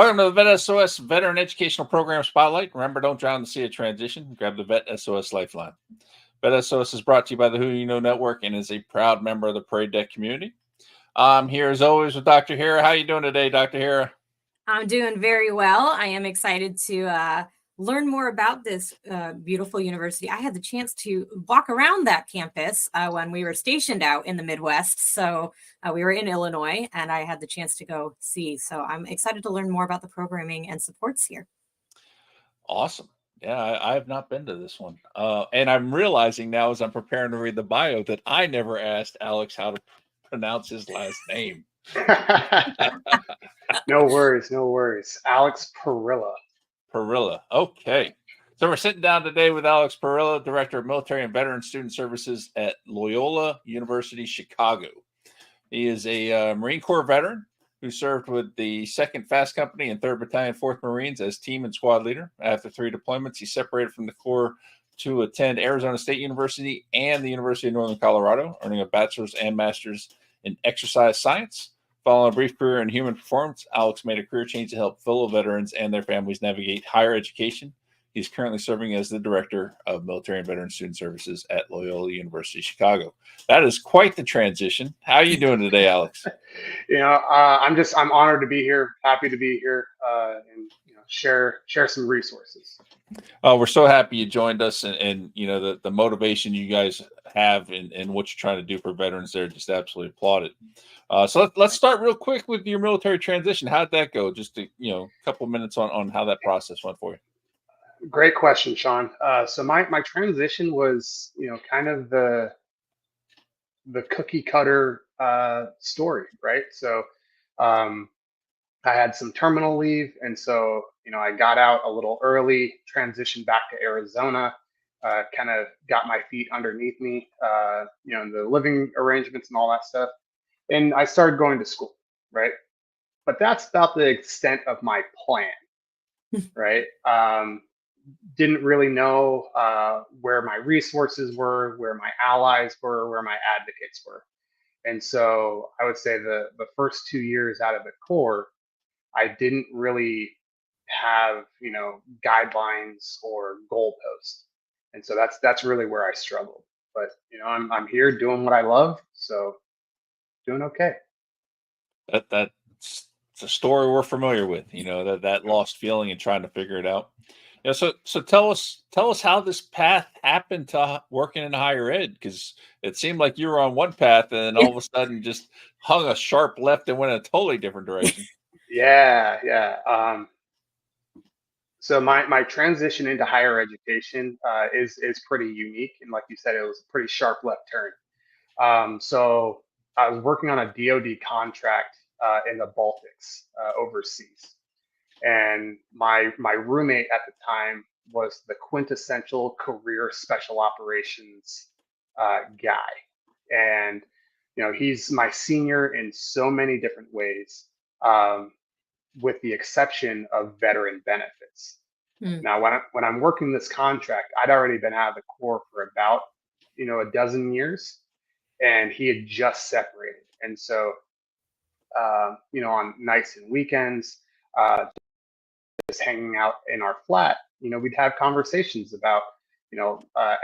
Welcome to the Vet SOS Veteran Educational Program Spotlight. Remember, don't drown in the sea of transition. Grab the Vet SOS Lifeline. Vet SOS is brought to you by the Who You Know Network and is a proud member of the Parade Deck community. I'm here as always with Dr. Hira. How are you doing today, Dr. Hira? I'm doing very well. I am excited to learn more about this beautiful university. I had the chance to walk around that campus when we were stationed out in the Midwest. So we were in Illinois and I had the chance to go see. So I'm excited to learn more about the programming and supports here. Awesome. Yeah, I have not been to this one. And I'm realizing now as I'm preparing to read the bio that I never asked Alex how to pronounce his last name. No worries. Alex Pirila. Pirila. Okay. So we're sitting down today with Alex Pirila, Director of Military and Veteran Student Services at Loyola University Chicago. He is a Marine Corps veteran who served with the 2nd Fast Company and 3rd Battalion, 4th Marines as team and squad leader. After 3 deployments, he separated from the Corps to attend Arizona State University and the University of Northern Colorado, earning a Bachelor's and Masters in Exercise Science. Following a brief career in human performance, Alex made a career change to help fellow veterans and their families navigate higher education. He's currently serving as the Director of Military and Veteran Student Services at Loyola University Chicago. That is quite the transition. How are you doing today, Alex? I'm honored to be here, happy to be here, and share some resources. We're so happy you joined us, and the motivation you guys have and what you're trying to do for veterans there, just absolutely applaud it. So let's start real quick with your military transition. How'd that go? Just a couple of minutes on how that process went for you. Great question, Sean. So my transition was, kind of the cookie cutter story, right? So I had some terminal leave, and so I got out a little early, transitioned back to Arizona, kind of got my feet underneath me, the living arrangements and all that stuff, and I started going to school, right? But that's about the extent of my plan, right? Didn't really know where my resources were, where my allies were, where my advocates were. And so I would say the first 2 years out of the Corps, I didn't really have, guidelines or goalposts. And so that's really where I struggled. But, I'm here doing what I love. So doing okay. That's a story we're familiar with, that lost feeling and trying to figure it out. So tell us how this path happened to working in higher ed, because it seemed like you were on one path and then all of a sudden just hung a sharp left and went in a totally different direction. Yeah. So my transition into higher education is pretty unique, and like you said, it was a pretty sharp left turn. So I was working on a DoD contract in the Baltics overseas. And my roommate at the time was the quintessential career special operations guy. And, he's my senior in so many different ways, with the exception of veteran benefits. Now, when I'm working this contract, I'd already been out of the Corps for about, a dozen years, and he had just separated. And so, on nights and weekends, just hanging out in our flat, we'd have conversations about,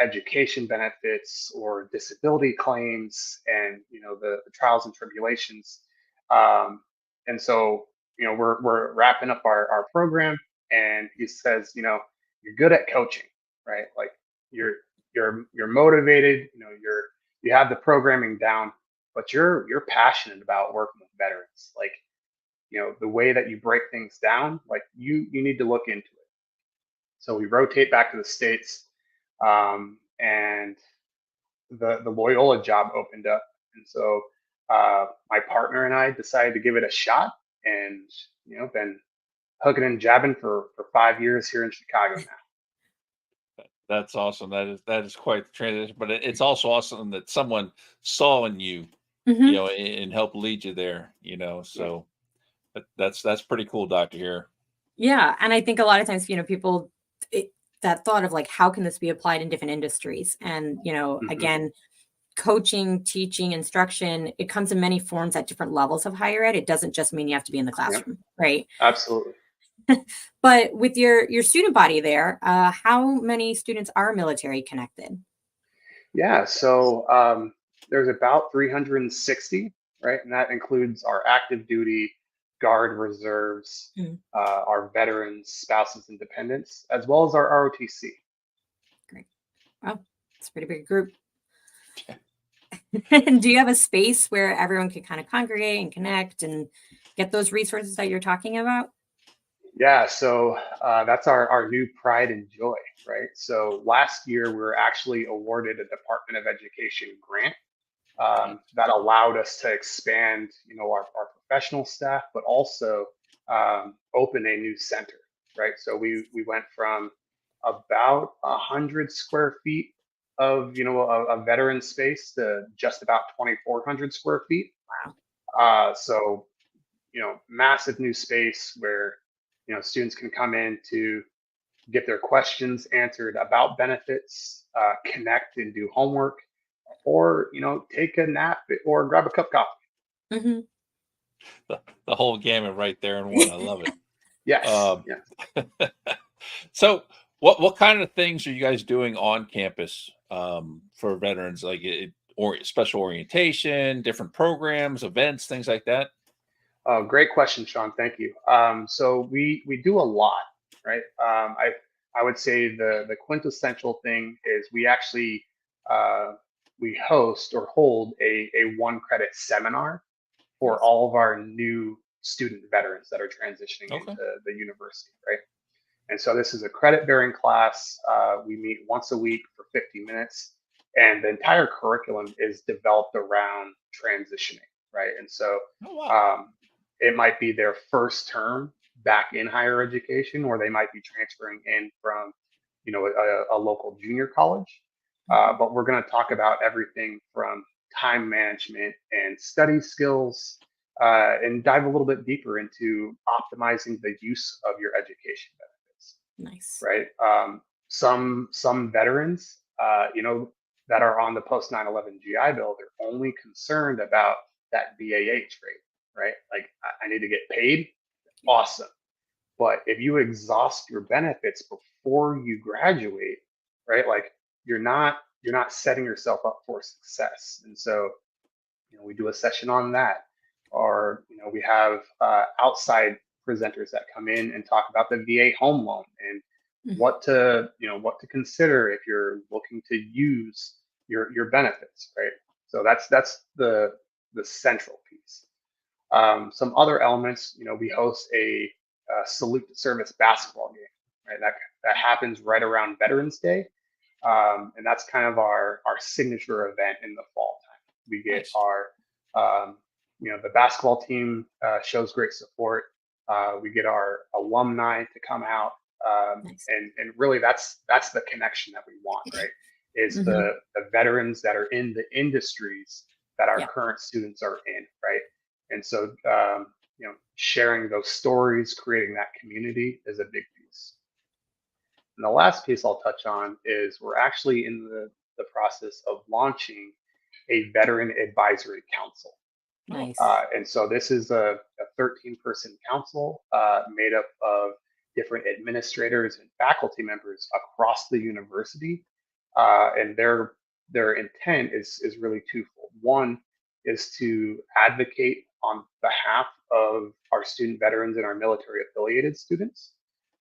education benefits or disability claims and, the trials and tribulations. And so, we're wrapping up our program, and he says, you're good at coaching, right? Like you're motivated, you have the programming down, but you're passionate about working with veterans. Like, the way that you break things down, like you need to look into it. So we rotate back to the States, and the Loyola job opened up. And so my partner and I decided to give it a shot, and, been hooking and jabbing for 5 years here in Chicago now. That's awesome. That is quite the transition, but it's also awesome that someone saw in you, and helped lead you there, so. That's pretty cool, Dr. Here. Yeah. And I think a lot of times, people, that thought of like, how can this be applied in different industries? And, again, coaching, teaching, instruction, it comes in many forms at different levels of higher ed. It doesn't just mean you have to be in the classroom, right? Absolutely. But with your student body there, how many students are military connected? Yeah, so there's about 360, right? And that includes our active duty, guard reserves, Mm, our veterans, spouses, and dependents, as well as our ROTC. great. Wow, it's a pretty big group. And do you have a space where everyone can kind of congregate and connect and get those resources that you're talking about? Yeah, so that's our new pride and joy, right? So last year we were actually awarded a Department of Education grant that allowed us to expand, our professional staff, but also open a new center, right? So we went from about 100 square feet of, a veteran space to just about 2,400 square feet. So massive new space where students can come in to get their questions answered about benefits, connect and do homework, or take a nap or grab a cup of coffee. Hmm. The whole gamut right there in one. I love it. Yes, Um, yeah. so what kind of things are you guys doing on campus for veterans, like or special orientation, different programs, events, things like that? Oh, great question, Sean. Thank you. So we do a lot, right? I would say the quintessential thing is we actually we host or hold a 1 credit seminar for Yes. all of our new student veterans that are transitioning Okay. into the university, right? And so this is a credit bearing class. We meet once a week for 50 minutes, and the entire curriculum is developed around transitioning, right? And so Oh wow. it might be their first term back in higher education, or they might be transferring in from, a local junior college. Mhm. But we're going to talk about everything from time management and study skills, and dive a little bit deeper into optimizing the use of your education benefits, Nice. right? Some veterans, that are on the post 9/11 GI Bill, they're only concerned about that BAH rate, right? Like I need to get paid, awesome. But if you exhaust your benefits before you graduate, right? Like you're not setting yourself up for success. And so, we do a session on that, or we have outside presenters that come in and talk about the VA home loan and Mhm. what to consider if you're looking to use your benefits, right? So that's the central piece. Some other elements, we host a salute to service basketball game, right? That happens right around Veterans Day, and that's kind of our signature event in the fall time. We get Nice. our, the basketball team shows great support. We get our alumni to come out, Nice. and really that's the connection that we want, right? Is Hmm. the veterans that are in the industries that our Yeah. current students are in, right? And so, sharing those stories, creating that community is a big piece. And the last piece I'll touch on is we're actually in the process of launching a veteran advisory council. Oh, Nice. And so this is a 13-person council made up of different administrators and faculty members across the university. And their intent is really twofold. One is to advocate on behalf of our student veterans and our military affiliated students.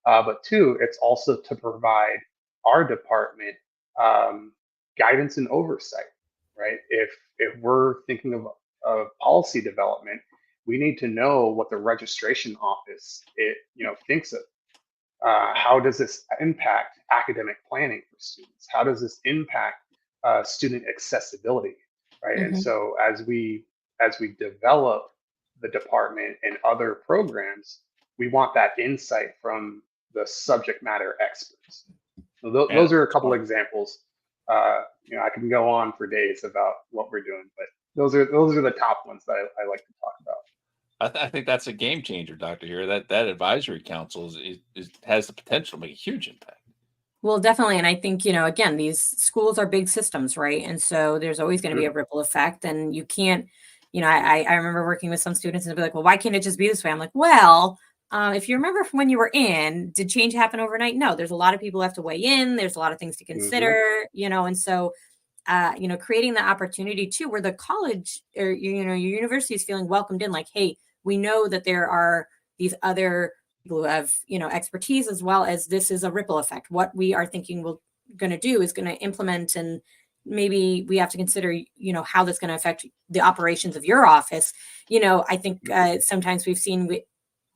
But two, it's also to provide our department um, guidance and oversight, right? If we're thinking of policy development, we need to know what the registration office thinks of. How does this impact academic planning for students? How does this impact student accessibility, right? And Hmm. so as we develop the department and other programs, we want that insight from the subject matter experts. So man, those are a couple smart. examples. I can go on for days about what we're doing, but those are the top ones that I like to talk about. I think that's a game changer, Doctor. Here, that advisory council has the potential to make a huge impact. Well, definitely. And I think, again, these schools are big systems, right? And so there's always going to be a Mhm. ripple effect. And you can't, I remember working with some students and they'll be like, well, why can't it just be this way? I'm like, well, if you remember from when you were in, did change happen overnight? No, there's a lot of people who have to weigh in. There's a lot of things to consider, and so, creating the opportunity too, where the college or, your university is feeling welcomed in, like, hey, we know that there are these other people who have, expertise, as well as this is a ripple effect. What we are thinking we're going to do is going to implement, and maybe we have to consider, how that's going to affect the operations of your office. I think sometimes we've seen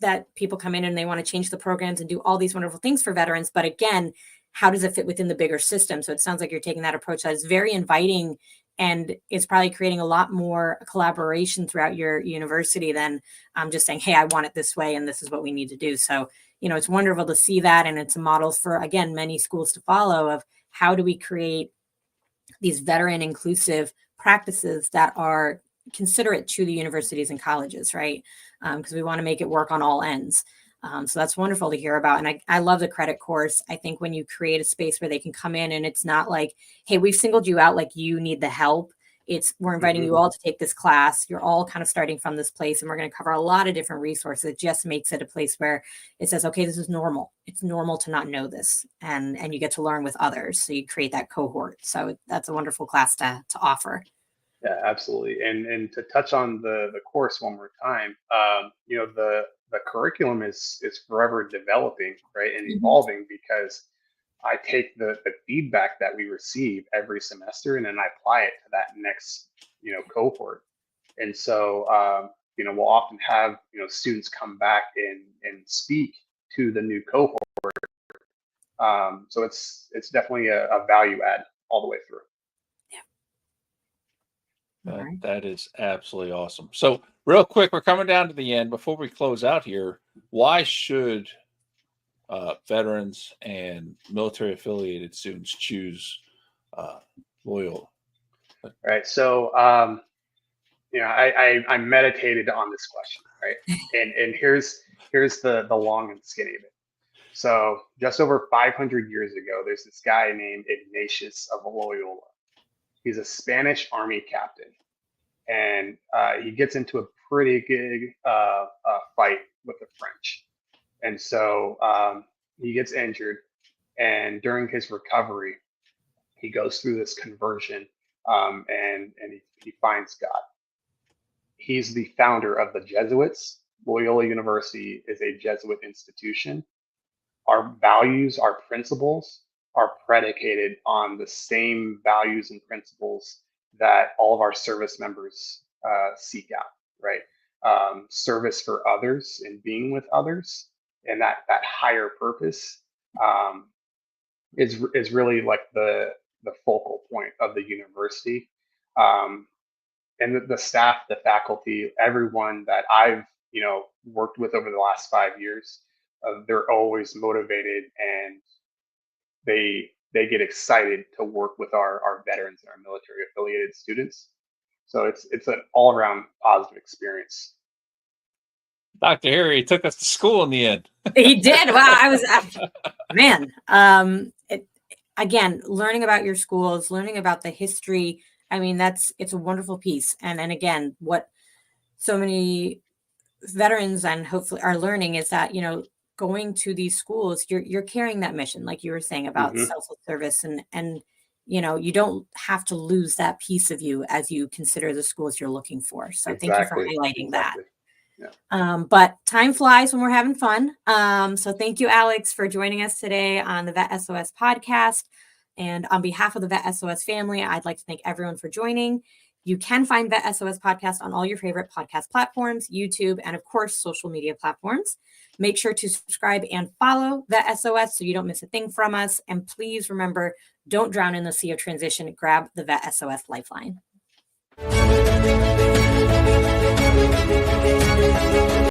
that people come in and they want to change the programs and do all these wonderful things for veterans. But again, how does it fit within the bigger system? So it sounds like you're taking that approach that is very inviting, and it's probably creating a lot more collaboration throughout your university than just saying, hey, I want it this way and this is what we need to do. So, it's wonderful to see that. And it's a model for, again, many schools to follow of how do we create these veteran inclusive practices that are considerate to the universities and colleges, right? Because we want to make it work on all ends. So that's wonderful to hear about. And I love the credit course. I think when you create a space where they can come in and it's not like, hey, we've singled you out, like you need the help. We're inviting you all to take this class. You're all kind of starting from this place, and we're going to cover a lot of different resources. It just makes it a place where it says, okay, this is normal. It's normal to not know this. And you get to learn with others. So you create that cohort. So that's a wonderful class to offer. Yeah, absolutely. And to touch on the course one more time, the curriculum is forever developing, right, and evolving, because I take the feedback that we receive every semester and then I apply it to that next cohort. And so we'll often have students come back and speak to the new cohort. So it's definitely a value add all the way through. That is absolutely awesome. So real quick, we're coming down to the end. Before we close out here, why should veterans and military affiliated students choose Loyola? Right. So, I meditated on this question, right? And here's the long and skinny of it. So just over 500 years ago, there's this guy named Ignatius of Loyola. He's a Spanish army captain, and he gets into a pretty big fight with the French. And so he gets injured, and during his recovery, he goes through this conversion, and he finds God. He's the founder of the Jesuits. Loyola University is a Jesuit institution. Our values, our principles are predicated on the same values and principles that all of our service members seek out, right? Service for others and being with others, and that higher purpose is really like the focal point of the university. And the staff, the faculty, everyone that I've worked with over the last 5 years, they're always motivated, and they get excited to work with our veterans and our military affiliated students. So it's an all around positive experience. Dr. Harry took us to school in the end. He did. Wow, I was man. Again, learning about your schools, learning about the history. I mean, it's a wonderful piece. And again, what so many veterans and hopefully are learning is that, going to these schools, you're carrying that mission, like you were saying about selfless service, and you don't have to lose that piece of you as you consider the schools you're looking for. So thank you for highlighting that. Yeah. But time flies when we're having fun. So thank you, Alex, for joining us today on the Vet SOS podcast. And on behalf of the Vet SOS family, I'd like to thank everyone for joining. You can find Vet SOS podcast on all your favorite podcast platforms, YouTube, and of course, social media platforms. Make sure to subscribe and follow Vet SOS so you don't miss a thing from us. And please remember, don't drown in the sea of transition. Grab the Vet SOS Lifeline.